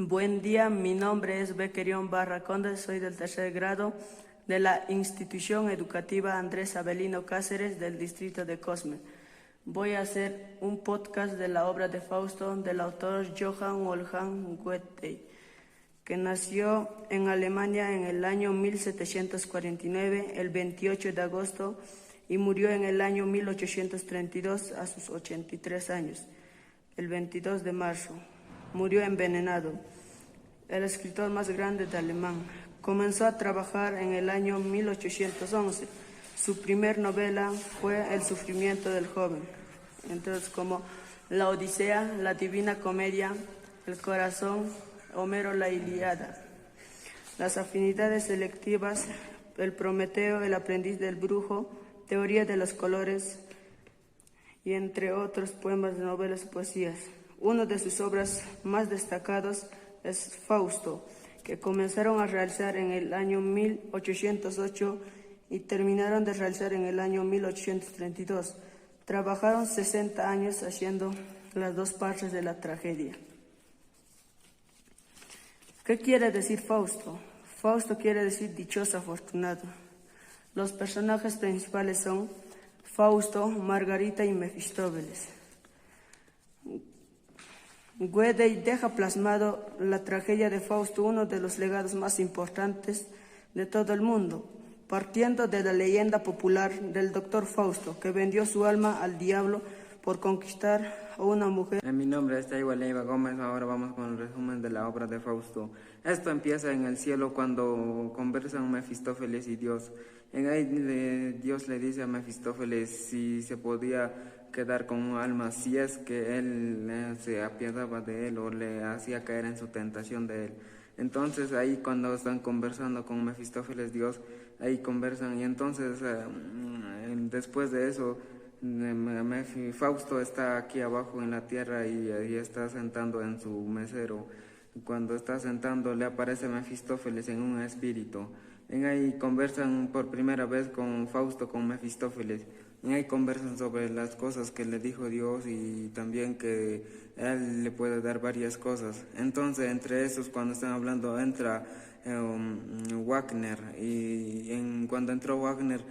Buen día, mi nombre es Bequerión Barraconde, soy del tercer grado de la institución educativa Andrés Avelino Cáceres del distrito de Cosme. Voy a hacer un podcast de la obra de Fausto del autor Johann Wolfgang Goethe, que nació en Alemania en el año 1749, el 28 de agosto, y murió en el año 1832 a sus 83 años, el 22 de marzo. Murió envenenado. El escritor más grande de alemán. Comenzó a trabajar en el año 1811. Su primer novela fue El sufrimiento del joven. Entonces, como La Odisea, La Divina Comedia, El Corazón, Homero, La Ilíada. Las afinidades selectivas, El Prometeo, El aprendiz del brujo, Teoría de los colores, y entre otros poemas, novelas y poesías. Una de sus obras más destacadas es Fausto, que comenzaron a realizar en el año 1808 y terminaron de realizar en el año 1832. Trabajaron 60 años haciendo las dos partes de la tragedia. ¿Qué quiere decir Fausto? Fausto quiere decir dichoso, afortunado. Los personajes principales son Fausto, Margarita y Mefistófeles. Goethe deja plasmado la tragedia de Fausto, uno de los legados más importantes de todo el mundo, partiendo de la leyenda popular del doctor Fausto, que vendió su alma al diablo por conquistar a una mujer. Mi nombre es Taiwa Leiva Gómez. Ahora vamos con el resumen de la obra de Fausto. Esto empieza en el cielo cuando conversan Mefistófeles y Dios. En ahí Dios le dice a Mefistófeles si se podía quedar con un alma, si es que él se apiadaba de él o le hacía caer en su tentación de él. Entonces ahí cuando están conversando con Mefistófeles, Dios, ahí conversan y entonces después de eso Fausto está aquí abajo en la tierra y está sentando en su mesero. Cuando está sentando le aparece Mefistófeles en un espíritu. En ahí conversan por primera vez con Fausto, con Mefistófeles. Y ahí conversan sobre las cosas que le dijo Dios y también que él le puede dar varias cosas. Entonces, entre esos, cuando están hablando, entra Wagner. Y cuando entró Wagner,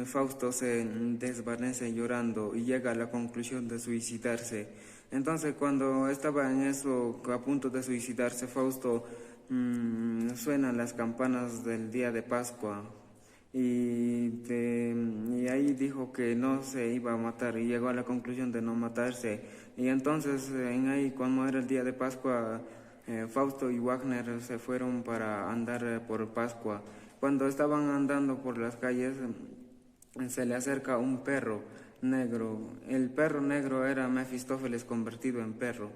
Fausto se desvanece llorando y llega a la conclusión de suicidarse. Entonces, cuando estaba en eso, a punto de suicidarse, Fausto suenan las campanas del día de Pascua. Y ahí dijo que no se iba a matar y llegó a la conclusión de no matarse. Y entonces en ahí cuando era el día de Pascua, Fausto y Wagner se fueron para andar por Pascua. Cuando estaban andando por las calles se le acerca un perro negro. El perro negro era Mefistófeles convertido en perro.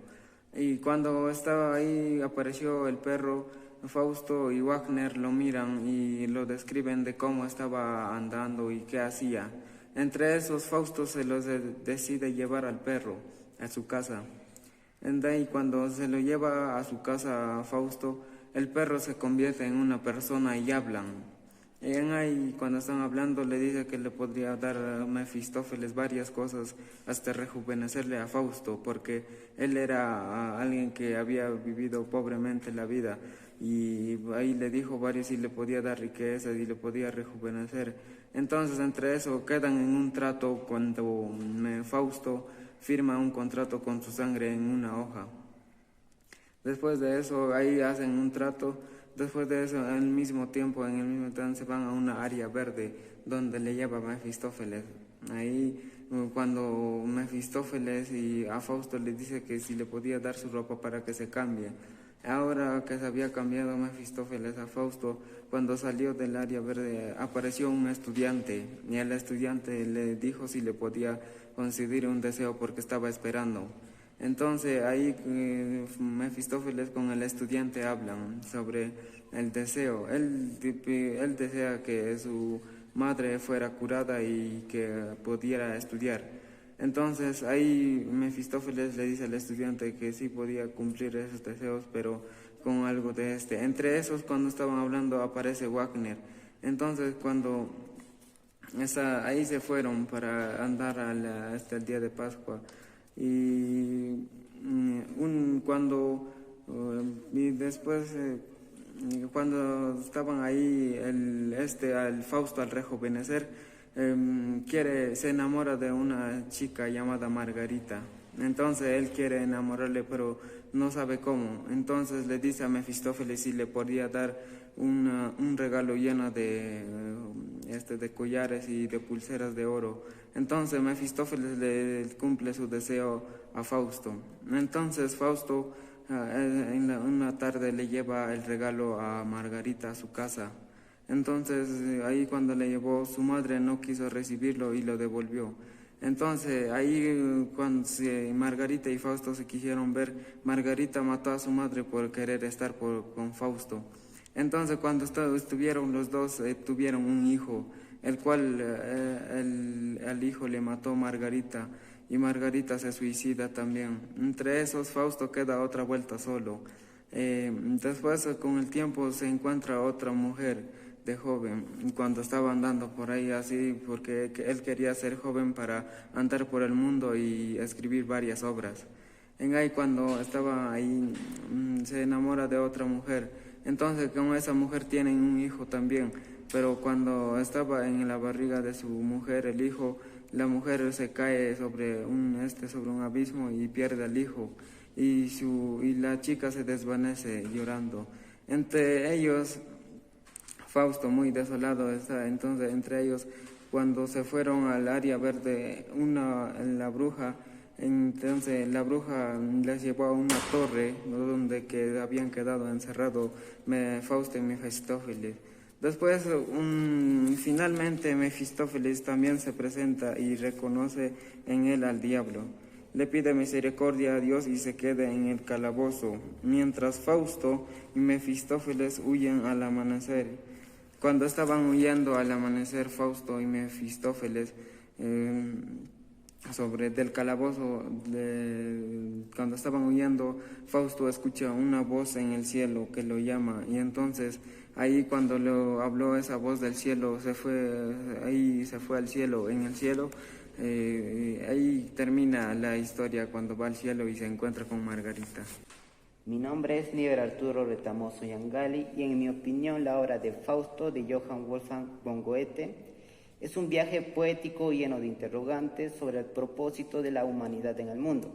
Y cuando estaba ahí apareció el perro. Fausto y Wagner lo miran y lo describen de cómo estaba andando y qué hacía. Entre esos, Fausto se los decide llevar al perro a su casa. Y cuando se lo lleva a su casa a Fausto, el perro se convierte en una persona y hablan. Y ahí cuando están hablando le dice que le podría dar a Mefistófeles varias cosas hasta rejuvenecerle a Fausto, porque él era alguien que había vivido pobremente la vida. Y ahí le dijo varios y le podía dar riquezas y le podía rejuvenecer. Entonces entre eso quedan en un trato cuando Fausto firma un contrato con su sangre en una hoja. Después de eso ahí hacen un trato. Después de eso, al mismo tiempo, en el mismo trance, van a una área verde donde le lleva Mefistófeles. Ahí, cuando Mefistófeles y a Fausto le dice que si le podía dar su ropa para que se cambie. Ahora que se había cambiado Mefistófeles a Fausto, cuando salió del área verde apareció un estudiante y el estudiante le dijo si le podía conceder un deseo porque estaba esperando. Entonces ahí Mefistófeles con el estudiante hablan sobre el deseo. Él desea que su madre fuera curada y que pudiera estudiar. Entonces ahí Mefistófeles le dice al estudiante que sí podía cumplir esos deseos, pero con algo de este. Entre esos, cuando estaban hablando, aparece Wagner. Entonces cuando ahí se fueron para andar hasta el día de Pascua. Y cuando después, cuando estaban ahí, al Fausto al rejuvenecer, se enamora de una chica llamada Margarita. Entonces él quiere enamorarle, pero no sabe cómo. Entonces le dice a Mefistófeles si le podía dar un regalo lleno de collares y de pulseras de oro. Entonces Mefistófeles le cumple su deseo a Fausto. Entonces Fausto una tarde le lleva el regalo a Margarita a su casa. Entonces ahí cuando le llevó, su madre no quiso recibirlo y lo devolvió. Entonces ahí cuando Margarita y Fausto se quisieron ver, Margarita mató a su madre por querer estar con Fausto. Entonces cuando estuvieron los dos, tuvieron un hijo, el cual al hijo le mató Margarita y Margarita se suicida también. Entre esos Fausto queda otra vuelta solo. Después con el tiempo se encuentra otra mujer de joven, cuando estaba andando por ahí así, porque él quería ser joven para andar por el mundo y escribir varias obras. En ahí cuando estaba ahí se enamora de otra mujer, entonces con esa mujer tienen un hijo también, pero cuando estaba en la barriga de su mujer, el hijo, la mujer se cae sobre un abismo y pierde al hijo, y la chica se desvanece llorando. Entre ellos Fausto muy desolado está, entonces entre ellos cuando se fueron al área verde la bruja, entonces la bruja les llevó a una torre donde habían quedado encerrados Fausto y Mefistófeles. Después finalmente Mefistófeles también se presenta y reconoce en él al diablo. Le pide misericordia a Dios y se queda en el calabozo, mientras Fausto y Mefistófeles huyen al amanecer. Cuando estaban huyendo al amanecer, Fausto y Mefistófeles del calabozo, cuando estaban huyendo, Fausto escucha una voz en el cielo que lo llama, y entonces ahí cuando le habló esa voz del cielo, se fue al cielo. En el cielo, ahí termina la historia cuando va al cielo y se encuentra con Margarita. Mi nombre es Níver Arturo Retamoso Yangali y en mi opinión la obra de Fausto de Johann Wolfgang von Goethe es un viaje poético lleno de interrogantes sobre el propósito de la humanidad en el mundo,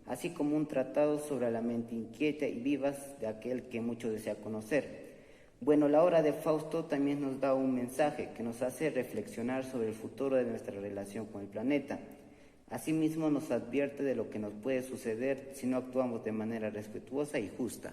así como un tratado sobre la mente inquieta y vivaz de aquel que mucho desea conocer. Bueno, la obra de Fausto también nos da un mensaje que nos hace reflexionar sobre el futuro de nuestra relación con el planeta. Asimismo, nos advierte de lo que nos puede suceder si no actuamos de manera respetuosa y justa.